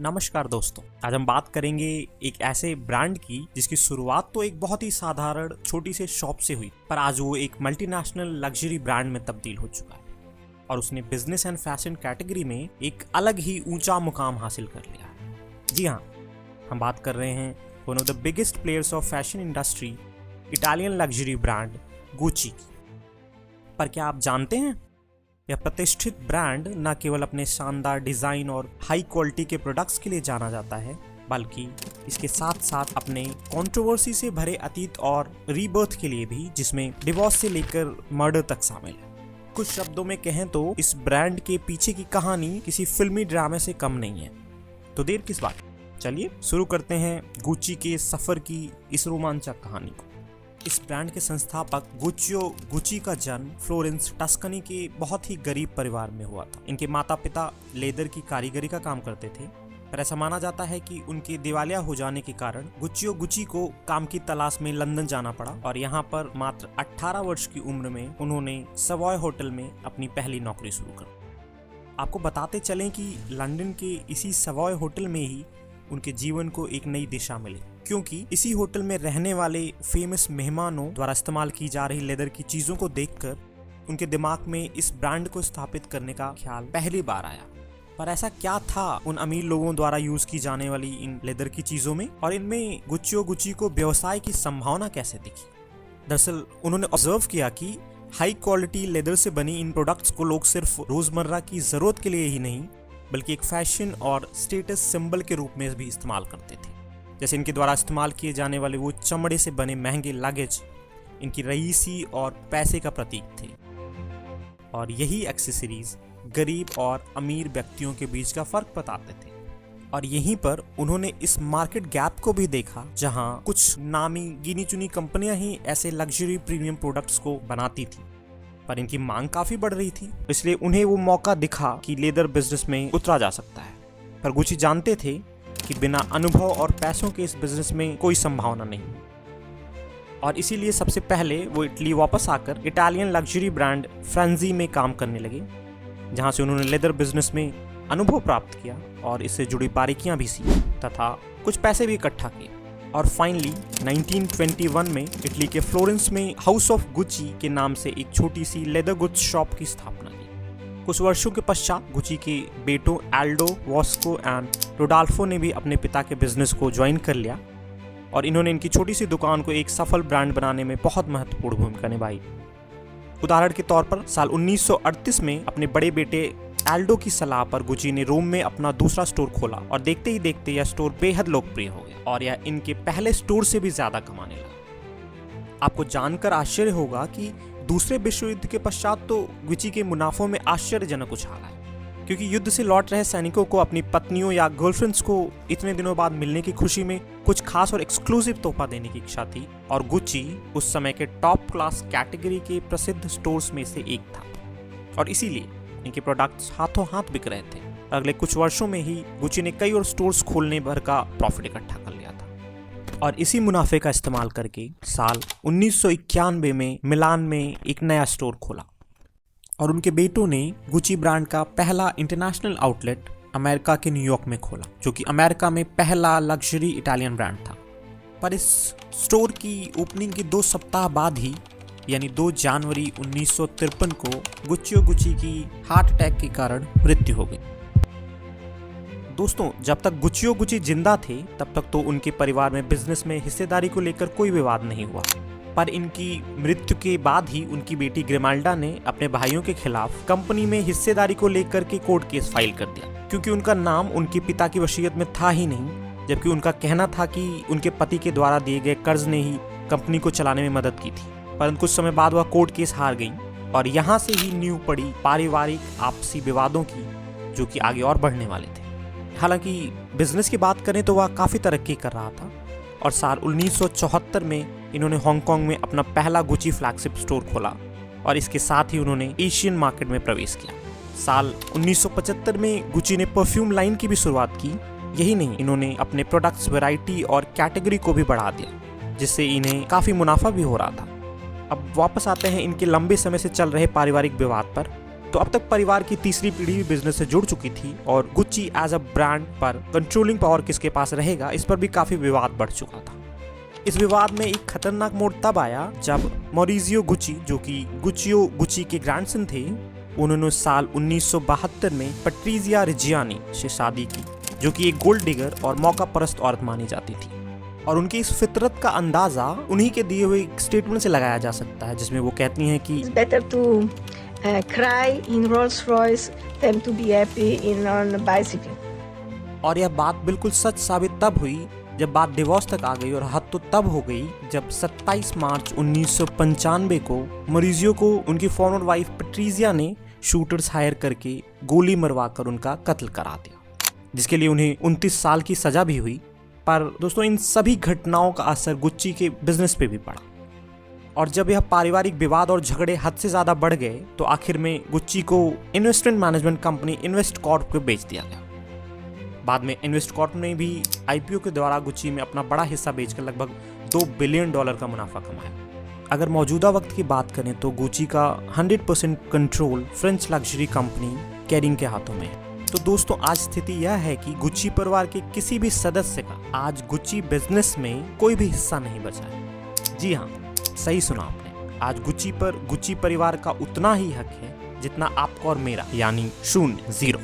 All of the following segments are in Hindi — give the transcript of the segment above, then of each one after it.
नमस्कार दोस्तों, आज हम बात करेंगे एक ऐसे ब्रांड की जिसकी शुरुआत तो एक बहुत ही साधारण छोटी से शॉप से हुई, पर आज वो एक मल्टीनेशनल लग्जरी ब्रांड में तब्दील हो चुका है और उसने बिजनेस एंड फैशन कैटेगरी में एक अलग ही ऊंचा मुकाम हासिल कर लिया है। जी हाँ, हम बात कर रहे हैं one of the biggest players of fashion industry, Italian luxury brand Gucci की। पर क्या आप जानते हैं, यह प्रतिष्ठित ब्रांड न केवल अपने शानदार डिजाइन और हाई क्वालिटी के प्रोडक्ट्स के लिए जाना जाता है, बल्कि इसके साथ साथ अपने कंट्रोवर्सी से भरे अतीत और रीबर्थ के लिए भी, जिसमें डिवोर्स से लेकर मर्डर तक शामिल है। कुछ शब्दों में कहें तो इस ब्रांड के पीछे की कहानी किसी फिल्मी ड्रामे से कम नहीं है। तो देर किस बात, चलिए शुरू करते हैं गुच्ची के सफर की इस रोमांचक कहानी को। इस ब्रांड के संस्थापक गुच्चियो गुच्ची का जन्म फ्लोरेंस, टस्कनी के बहुत ही गरीब परिवार में हुआ था। इनके माता पिता लेदर की कारीगरी का काम करते थे, पर ऐसा माना जाता है कि उनके दिवालिया हो जाने के कारण गुच्चियो गुच्ची को काम की तलाश में लंदन जाना पड़ा और यहाँ पर मात्र 18 वर्ष की उम्र में उन्होंने सवॉय होटल में अपनी पहली नौकरी शुरू कर। आपको बताते चलें कि लंदन के इसी सवॉय होटल में ही उनके जीवन को एक नई दिशा मिली, क्योंकि इसी होटल में रहने वाले फेमस मेहमानों द्वारा इस्तेमाल की जा रही लेदर की चीजों को देखकर उनके दिमाग में इस ब्रांड को स्थापित करने का ख्याल पहली बार आया। पर ऐसा क्या था उन अमीर लोगों द्वारा यूज की जाने वाली इन लेदर की चीजों में, और इनमें गुच्चियो गुच्ची को व्यवसाय की संभावना कैसे दिखी? दरअसल उन्होंने ऑब्जर्व किया कि हाई क्वालिटी लेदर से बनी इन प्रोडक्ट्स को लोग सिर्फ रोजमर्रा की जरूरत के लिए ही नहीं, बल्कि एक फैशन और स्टेटस सिंबल के रूप में भी इस्तेमाल करते थे। जैसे इनके द्वारा इस्तेमाल किए जाने वाले वो चमड़े से बने महंगे लगेज इनकी रईसी और पैसे का प्रतीक थे, और यही एक्सेसरीज गरीब और अमीर व्यक्तियों के बीच का फर्क बताते थे। और यहीं पर उन्होंने इस मार्केट गैप को भी देखा, जहां कुछ नामी गिनी चुनी कंपनियां ही ऐसे लग्जरी प्रीमियम प्रोडक्ट्स को बनाती थी, पर इनकी मांग काफी बढ़ रही थी, इसलिए उन्हें वो मौका दिखा कि लेदर बिजनेस में उतरा जा सकता है। पर गुच्ची जानते थे कि बिना अनुभव और पैसों के इस बिजनेस में कोई संभावना नहीं, और इसीलिए सबसे पहले वो इटली वापस आकर इटालियन लग्जरी ब्रांड फ्रेंजी में काम करने लगे, जहां से उन्होंने लेदर बिजनेस में अनुभव प्राप्त किया और इससे जुड़ी बारीकियां भी सीखी तथा कुछ पैसे भी इकट्ठा किए, और फाइनली 1921 में इटली के फ्लोरेंस में हाउस ऑफ गुच्ची के नाम से एक छोटी सी लेदर गुड्स शॉप की स्थापना की। कुछ वर्षों के पश्चात गुच्ची के बेटों एल्डो, वॉस्को एंड रोडाल्फो ने भी अपने पिता के बिजनेस को ज्वाइन कर लिया, और इन्होंने इनकी छोटी सी दुकान को एक सफल ब्रांड बनाने में बहुत महत्वपूर्ण भूमिका निभाई। उदाहरण के तौर पर साल 1938 में अपने बड़े बेटे एल्डो की सलाह पर गुच्ची ने रोम में अपना दूसरा स्टोर खोला, और देखते ही देखते यह स्टोर बेहद लोकप्रिय हो गया और यह इनके पहले स्टोर से भी ज्यादा कमाने लगा। आपको जानकर आश्चर्य होगा कि दूसरे विश्व युद्ध के पश्चात तो गुच्ची के मुनाफों में आश्चर्यजनक उछाल आया, क्योंकि युद्ध से लौट रहे सैनिकों को अपनी पत्नियों या गर्लफ्रेंड्स को इतने दिनों बाद मिलने की खुशी में कुछ खास और एक्सक्लूसिव तोहफा देने की इच्छा थी, और गुच्ची उस समय के टॉप क्लास कैटेगरी के प्रसिद्ध स्टोर्स में से एक था, और इसीलिए इनके प्रोडक्ट्स हाथों हाथ बिक रहे थे। अगले कुछ वर्षों में ही गुच्ची ने कई और स्टोर्स खोलने भर का प्रॉफिट इकट्ठा कर लिया था, और इसी मुनाफे का इस्तेमाल करके साल 1991 में मिलान में एक नया स्टोर खोला, और उनके बेटों ने गुच्ची ब्रांड का पहला इंटरनेशनल आउटलेट अमेरिका के न्यूयॉर्क में खोला, जो कि अमेरिका में पहला लग्जरी इटालियन ब्रांड था। पर इस स्टोर की ओपनिंग के 2 सप्ताह बाद ही, यानी 2 जनवरी 1953 को गुच्चियो गुच्ची की हार्ट अटैक के कारण मृत्यु हो गई। दोस्तों, जब तक गुच्चियो गुच्ची जिंदा थे तब तक तो उनके परिवार में बिजनेस में हिस्सेदारी को लेकर कोई विवाद नहीं हुआ, पर इनकी मृत्यु के बाद ही उनकी बेटी ग्रिमाल्डा ने अपने भाइयों के खिलाफ कंपनी में हिस्सेदारी को लेकर के कोर्ट केस फाइल कर दिया, क्योंकि उनका नाम उनके पिता की वसीयत में था ही नहीं, जबकि उनका कहना था कि उनके पति के द्वारा दिए गए कर्ज ने ही कंपनी को चलाने में मदद की थी। परंतु कुछ समय बाद वह कोर्ट केस हार गई, और यहाँ से ही नींव पड़ी पारिवारिक आपसी विवादों की, जो कि आगे और बढ़ने वाले थे। हालांकि बिजनेस की बात करें तो वह काफी तरक्की कर रहा था, और साल 1974 में इन्होंने हांगकांग में अपना पहला गुच्ची फ्लैगशिप स्टोर खोला, और इसके साथ ही उन्होंने एशियन मार्केट में प्रवेश किया। साल 1975 में गुच्ची ने परफ्यूम लाइन की भी शुरुआत की। यही नहीं, इन्होंने अपने प्रोडक्ट्स वैरायटी और कैटेगरी को भी बढ़ा दिया, जिससे इन्हें काफी मुनाफा भी हो रहा था। अब वापस आते हैं इनके लंबे समय से चल रहे पारिवारिक विवाद पर। तो अब तक परिवार की तीसरी पीढ़ी भी बिजनेस से जुड़ चुकी थी और गुच्ची एज अ ब्रांड पर कंट्रोलिंग पावर किसके पास रहेगा, इस पर भी काफी विवाद बढ़ चुका था। इस विवाद में एक खतरनाक मोड़ तब आया जब मॉरिजियो गुच्ची, जो कि गुच्चियो गुच्ची के ग्रैंडसन थे, उन्होंने साल 1972 में पैट्रिजिया रिजियानी से शादी की, जो कि एक गोल्ड डिगर और मौका परस्त औरत मानी जाती थी। और उनकी इस फितरत का अंदाजा उन्हीं के दिए हुए स्टेटमेंट से लगाया जा सकता है, जिसमें वो कहती हैं कि better to cry in Rolls Royce than to be happy in on a bicycle. और यह बात बिल्कुल सच साबित तब हुई जब बात डिवोर्स तक आ गई, और हद तो तब हो गई जब 27 मार्च 1995 को मॉरिजियो को उनकी फॉर्मर वाइफ पैट्रिजिया ने शूटर्स हायर करके गोली मरवाकर उनका कत्ल करा दिया, जिसके लिए उन्हें 29 साल की सजा भी हुई। पर दोस्तों, इन सभी घटनाओं का असर गुच्ची के बिजनेस पे भी पड़ा, और जब यह पारिवारिक विवाद और झगड़े हद से ज्यादा बढ़ गए तो आखिर में गुच्ची को investment management company invest Corp को बेच दिया गया। बाद में इन्वेस्ट कॉर्प ने भी आईपीओ के द्वारा गुच्ची में अपना बड़ा हिस्सा बेचकर लगभग $2 बिलियन का मुनाफा कमाया। अगर मौजूदा वक्त की बात करें तो गुच्ची का 100% control French luxury company carrying के हाथों में है। तो दोस्तों, आज स्थिति यह है कि गुच्ची परिवार के किसी भी सदस्य का आज गुच्ची बिजनेस में कोई भी हिस्सा नहीं बचा है। जी हाँ, सही सुना आपने। आज गुच्ची पर गुच्ची परिवार का उतना ही हक है जितना आपका और मेरा, यानी 0।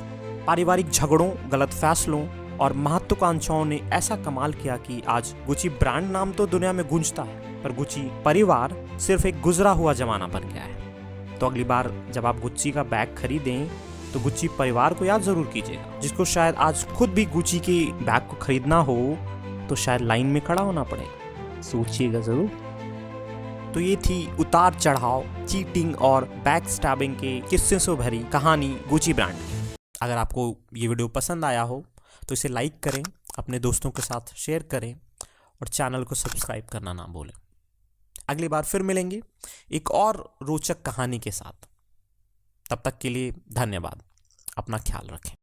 पारिवारिक झगड़ों, गलत फैसलों और महत्वाकांक्षाओं ने ऐसा कमाल किया कि आज गुच्ची ब्रांड नाम तो दुनिया में गूंजता है, पर गुच्ची परिवार सिर्फ एक गुजरा हुआ जमाना बन गया है। तो अगली बार जब आप गुच्ची का बैग खरीदें तो गुच्ची परिवार को याद जरूर कीजिएगा, जिसको शायद आज खुद भी गुच्ची के बैग को खरीदना हो तो शायद लाइन में खड़ा होना पड़ेगा। सोचिएगा जरूर। तो ये थी उतार चढ़ाव, चीटिंग और बैक स्टैबिंग के किस्से से भरी कहानी गुच्ची ब्रांड की। अगर आपको ये वीडियो पसंद आया हो तो इसे लाइक करें, अपने दोस्तों के साथ शेयर करें और चैनल को सब्सक्राइब करना ना भूलें। अगली बार फिर मिलेंगे एक और रोचक कहानी के साथ। तब तक के लिए धन्यवाद। अपना ख्याल रखें।